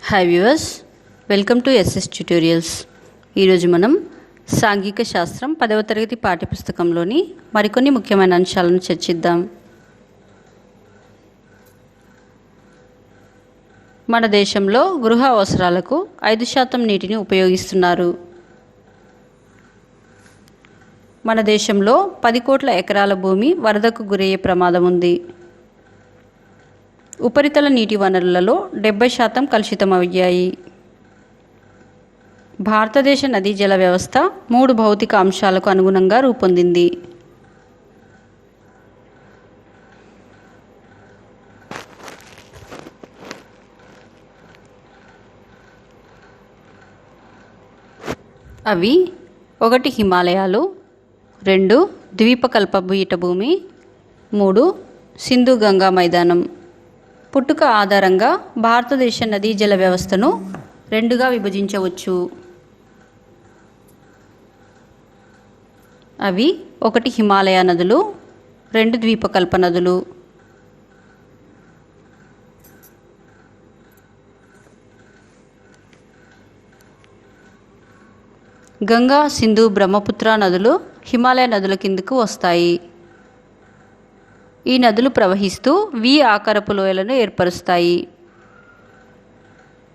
Hi viewers, welcome to SS tutorials. ఈరోజు మనం సాంఘిక శాస్త్రం 10వ తరగతి పాఠ్యపుస్తకంలోని మరికొన్ని ముఖ్యమైన అంశాలను చర్చిద్దాం. మన దేశంలో గృహ అవసరాలకు 5% నీటిని ఉపయోగిస్తున్నారు. మన దేశంలో 10 కోట్ల ఎకరాల భూమి వరదకు గురయ్యే ప్రమాదం ఉంది. ఉపరితల నీటి వనరులలో 70% కలుషితమయ్యాయి. భారతదేశ నదీ జల వ్యవస్థ 3 భౌతిక అంశాలకు అనుగుణంగా రూపొందింది. అవి 1 హిమాలయాలు, 2 ద్వీపకల్ప పీఠభూమి, 3 సింధు గంగా మైదానం. పుట్టుక ఆధారంగా భారతదేశ నదీ జల వ్యవస్థను 2గా విభజించవచ్చు. అవి 1 హిమాలయ నదులు, 2 ద్వీపకల్ప నదులు. గంగా, సింధు, బ్రహ్మపుత్ర నదులు హిమాలయ నదుల కిందకు వస్తాయి. ఈ నదులు ప్రవహిస్తూ వి ఆకారపు లోయలను ఏర్పరుస్తాయి.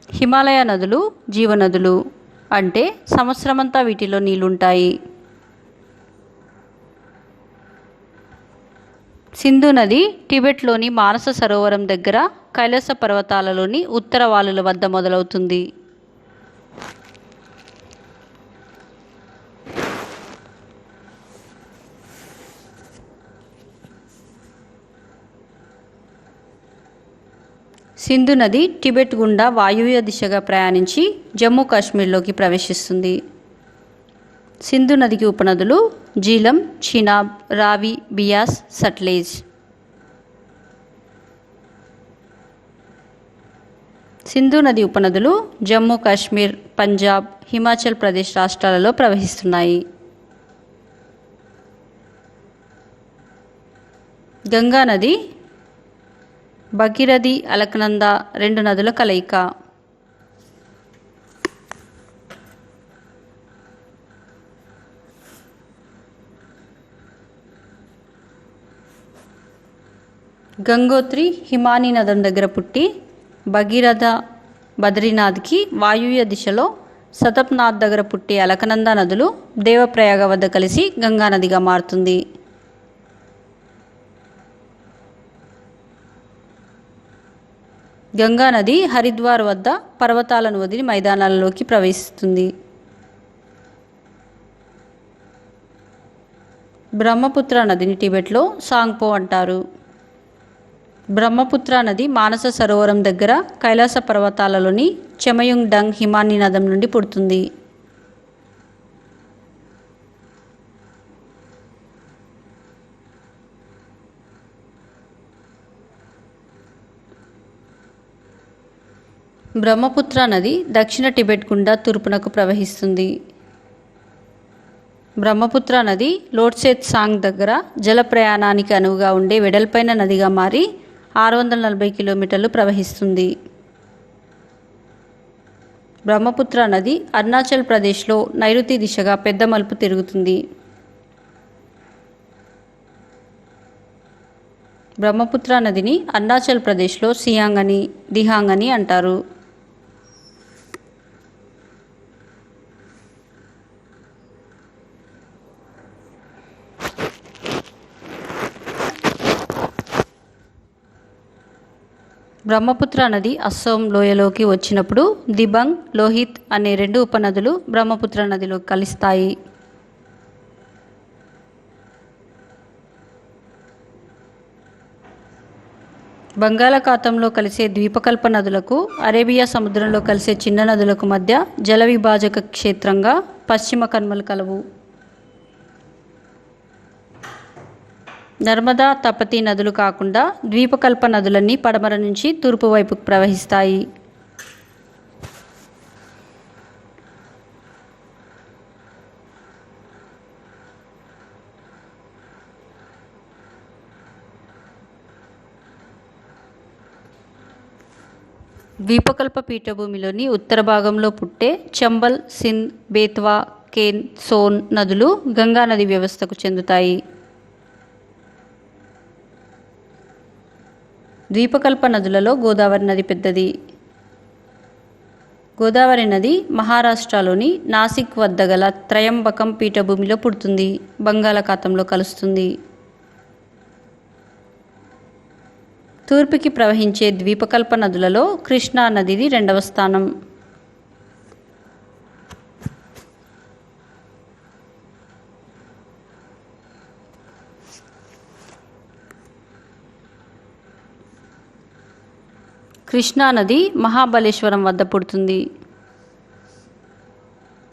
హిమాలయ నదులు జీవనదులు, అంటే సంవత్సరమంతా వీటిలో నీళ్లుంటాయి. సింధు నది టిబెట్లోని మానస సరోవరం దగ్గర కైలాస పర్వతాలలోని ఉత్తర వాలుల వద్ద మొదలవుతుంది. సింధు నది టిబెట్ గుండా వాయువ్య దిశగా ప్రయాణించి జమ్మూ కాశ్మీర్లోకి ప్రవేశిస్తుంది. సింధు నదికి ఉపనదులు జీలం, చినాబ్, రావి, బియాస్, సట్లెజ్. సింధు నది ఉపనదులు జమ్మూ కాశ్మీర్, పంజాబ్, హిమాచల్ ప్రదేశ్ రాష్ట్రాలలో ప్రవహిస్తున్నాయి. గంగా నది భగీరథి, అలకనంద 2 నదుల కలయిక. గంగోత్రి హిమానీ నదం దగ్గర పుట్టి భగీరథ బద్రీనాథ్కి వాయువ్య దిశలో, సతప్నాథ్ దగ్గర పుట్టి అలకనంద నదులు దేవప్రయాగ వద్ద కలిసి గంగా నదిగా మారుతుంది. గంగా నది హరిద్వార్ వద్ద పర్వతాలను వదిలి మైదానాలలోకి ప్రవేశిస్తుంది. బ్రహ్మపుత్ర నదిని టిబెట్లో సాంగ్పో అంటారు. బ్రహ్మపుత్ర నది మానస సరోవరం దగ్గర కైలాస పర్వతాలలోని చెమయుంగ్ డంగ్ హిమానీ నదం నుండి పుడుతుంది. బ్రహ్మపుత్ర నది దక్షిణ టిబెట్ గుండా తూర్పునకు ప్రవహిస్తుంది. బ్రహ్మపుత్ర నది లోట్సేత్ సాంగ్ దగ్గర జల ప్రయాణానికి అనువుగా ఉండే వెడల్పైన నదిగా మారి 640 కిలోమీటర్లు ప్రవహిస్తుంది. బ్రహ్మపుత్ర నది అరుణాచల్ ప్రదేశ్లో నైరుతి దిశగా పెద్ద మలుపు తిరుగుతుంది. బ్రహ్మపుత్ర నదిని అరుణాచల్ ప్రదేశ్లో సియాంగ్ అని, దిహాంగ్ అని అంటారు. బ్రహ్మపుత్ర నది అస్సోం లోయలోకి వచ్చినప్పుడు దిబంగ్, లోహిత్ అనే 2 ఉపనదులు బ్రహ్మపుత్ర నదిలో కలుస్తాయి. బంగాళాఖాతంలో కలిసే ద్వీపకల్ప నదులకు, అరేబియా సముద్రంలో కలిసే చిన్న నదులకు మధ్య జల విభాజక క్షేత్రంగా పశ్చిమ కనుమలు కలవు. నర్మదా, తపతి నదులు కాకుండా ద్వీపకల్ప నదులన్నీ పడమర నుంచి తూర్పు వైపుకు ప్రవహిస్తాయి. ద్వీపకల్ప పీఠభూమిలోని ఉత్తర భాగంలో పుట్టే చంబల్, సింధ్, బేత్వా, కేన్, సోన్ నదులు గంగా నది వ్యవస్థకు చెందుతాయి. ద్వీపకల్ప నదులలో గోదావరి నది పెద్దది. గోదావరి నది మహారాష్ట్రలోని నాసిక్ వద్ద గల త్రయంబకం పీఠభూమిలో పుడుతుంది. బంగాళాఖాతంలో కలుస్తుంది. తూర్పుకి ప్రవహించే ద్వీపకల్ప నదులలో కృష్ణా నదిది 2వ స్థానం. కృష్ణానది మహాబలేశ్వరం వద్ద పుడుతుంది.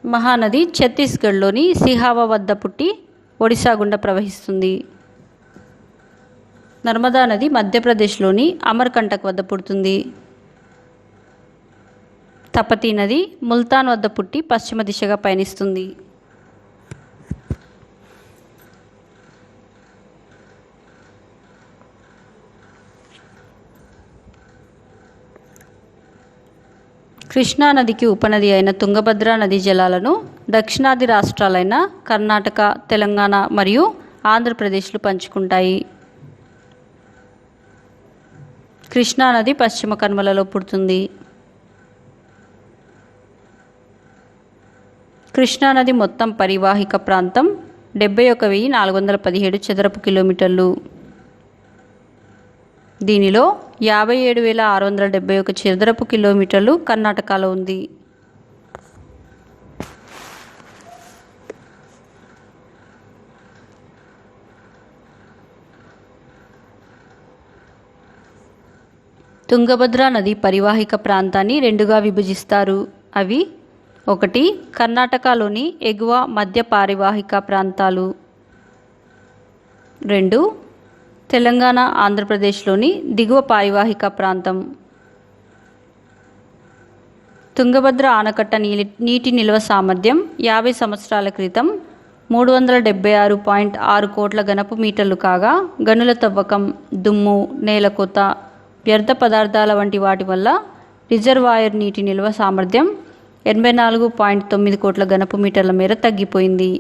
మహానది ఛత్తీస్గఢ్లోని సిహావా వద్ద పుట్టి ఒడిశా గుండా ప్రవహిస్తుంది. నర్మదా నది మధ్యప్రదేశ్లోని అమర్కంటక్ వద్ద పుడుతుంది. తపతీ నది ముల్తాన్ వద్ద పుట్టి పశ్చిమ దిశగా పయనిస్తుంది. కృష్ణానదికి ఉపనది అయిన తుంగభద్ర నదీ జలాలను దక్షిణాది రాష్ట్రాలైన కర్ణాటక, తెలంగాణ మరియు ఆంధ్రప్రదేశ్లు పంచుకుంటాయి. కృష్ణానది పశ్చిమ కనుమలలో పుడుతుంది. కృష్ణానది మొత్తం పరివాహిక ప్రాంతం 71,417 చదరపు కిలోమీటర్లు. దీనిలో 57,671 చదరపు కిలోమీటర్లు కర్ణాటకలో ఉంది. తుంగభద్ర నది పరివాహిక ప్రాంతాన్ని 2గా విభజిస్తారు. అవి 1 కర్ణాటకలోని ఎగువ మధ్య పరివాహిక ప్రాంతాలు, 2 తెలంగాణ ఆంధ్రప్రదేశ్లోని దిగువ పారివాహిక ప్రాంతం. తుంగభద్ర ఆనకట్ట నీటి నిల్వ సామర్థ్యం 50 సంవత్సరాల క్రితం 376.6 కోట్ల ఘనపు మీటర్లు కాగా, గనుల తవ్వకం, దుమ్ము, నేలకోత, వ్యర్థ పదార్థాల వంటి వాటి వల్ల రిజర్వాయర్ నీటి నిల్వ సామర్థ్యం 84.9 కోట్ల ఘనపు మీటర్ల మేర తగ్గిపోయింది.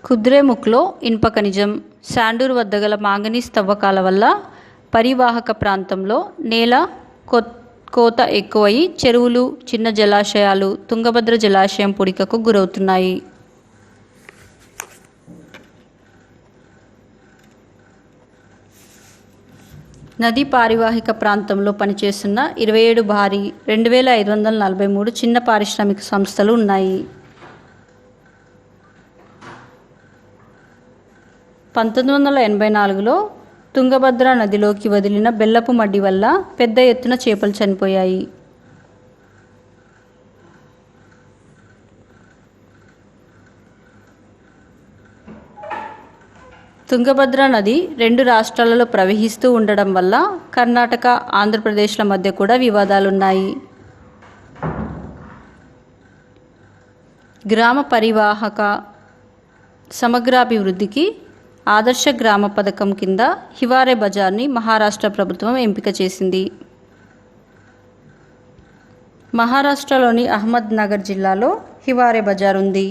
కుద్రేముఖ్లో ఇనుప ఖనిజం, శాండూర్ వద్ద గల మాంగనీస్ తవ్వకాల వల్ల పరివాహక ప్రాంతంలో నేల కోత ఎక్కువై చెరువులు, చిన్న జలాశయాలు తుంగభద్ర జలాశయం పూడికకు గురవుతున్నాయి. నదీ పారివాహిక ప్రాంతంలో పనిచేస్తున్న 27 భారీ 2,543 చిన్న పారిశ్రామిక సంస్థలు ఉన్నాయి. 1984లో తుంగభద్ర నదిలోకి వదిలిన బెల్లపు మడ్డి వల్ల పెద్ద ఎత్తున చేపలు చనిపోయాయి. తుంగభద్ర నది 2 రాష్ట్రాలలో ప్రవహిస్తూ ఉండడం వల్ల కర్ణాటక, ఆంధ్రప్రదేశ్ల మధ్య కూడా వివాదాలున్నాయి. గ్రామ పరివాహక సమగ్రాభివృద్ధికి ఆదర్శ గ్రామ పథకం కింద హివారే బజార్ని మహారాష్ట్ర ప్రభుత్వం ఎంపిక చేసింది. మహారాష్ట్రలోని అహ్మద్ నగర్ జిల్లాలో హివారే బజార్ ఉంది.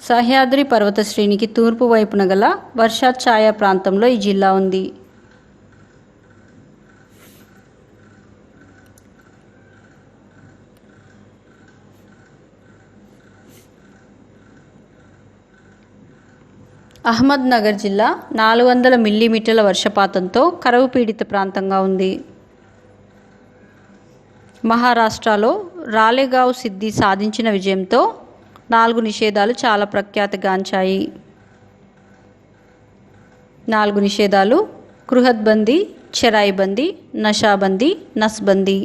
సహ్యాద్రి పర్వత శ్రేణికి తూర్పు వైపున గల వర్షాఛాయ ప్రాంతంలో ఈ జిల్లా ఉంది. అహ్మద్ నగర్ జిల్లా 400 మిల్లీమీటర్ల వర్షపాతంతో కరువు పీడిత ప్రాంతంగా ఉంది. మహారాష్ట్రలో రాలేగావ్ సిద్ధి సాధించిన విజయంతో 4 నిషేధాలు చాలా ప్రఖ్యాతిగాంచాయి. 4 నిషేధాలు: గృహద్బందీ, చెరాయిబందీ, నషాబందీ, నస్బందీ.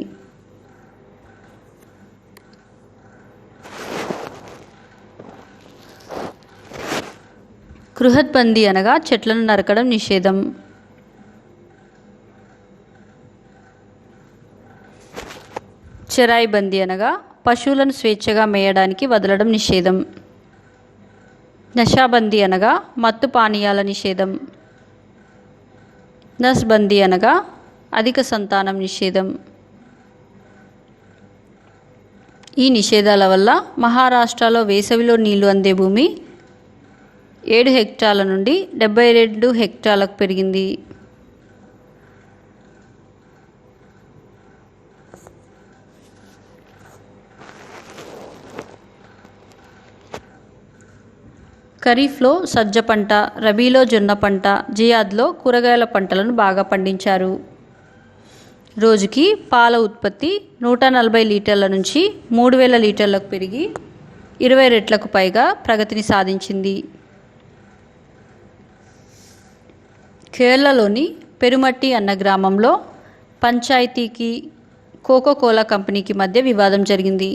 గృహద్బందీ అనగా చెట్లను నరకడం నిషేధం. చెరాయి బందీ అనగా పశువులను స్వేచ్ఛగా మేయడానికి వదలడం నిషేధం. నషాబందీ అనగా మత్తు పానీయాల నిషేధం. నస్బందీ అనగా అధిక సంతానం నిషేధం. ఈ నిషేధాల వల్ల మహారాష్ట్రలో వేసవిలో నీళ్లు అందే భూమి 7 హెక్టార్ల నుండి 72 హెక్టార్లకు పెరిగింది. ఖరీఫ్లో సజ్జ పంట, రబీలో జొన్న పంట, జియాద్లో కూరగాయల పంటలను బాగా పండించారు. రోజుకి పాల ఉత్పత్తి 140 లీటర్ల నుంచి 3000 లీటర్లకు పెరిగి 20 రెట్లకు పైగా ప్రగతిని సాధించింది. కేరళలోని పెరుమట్టి అన్న గ్రామంలో పంచాయతీకి కోకోకోలా కంపెనీకి మధ్య వివాదం జరిగింది.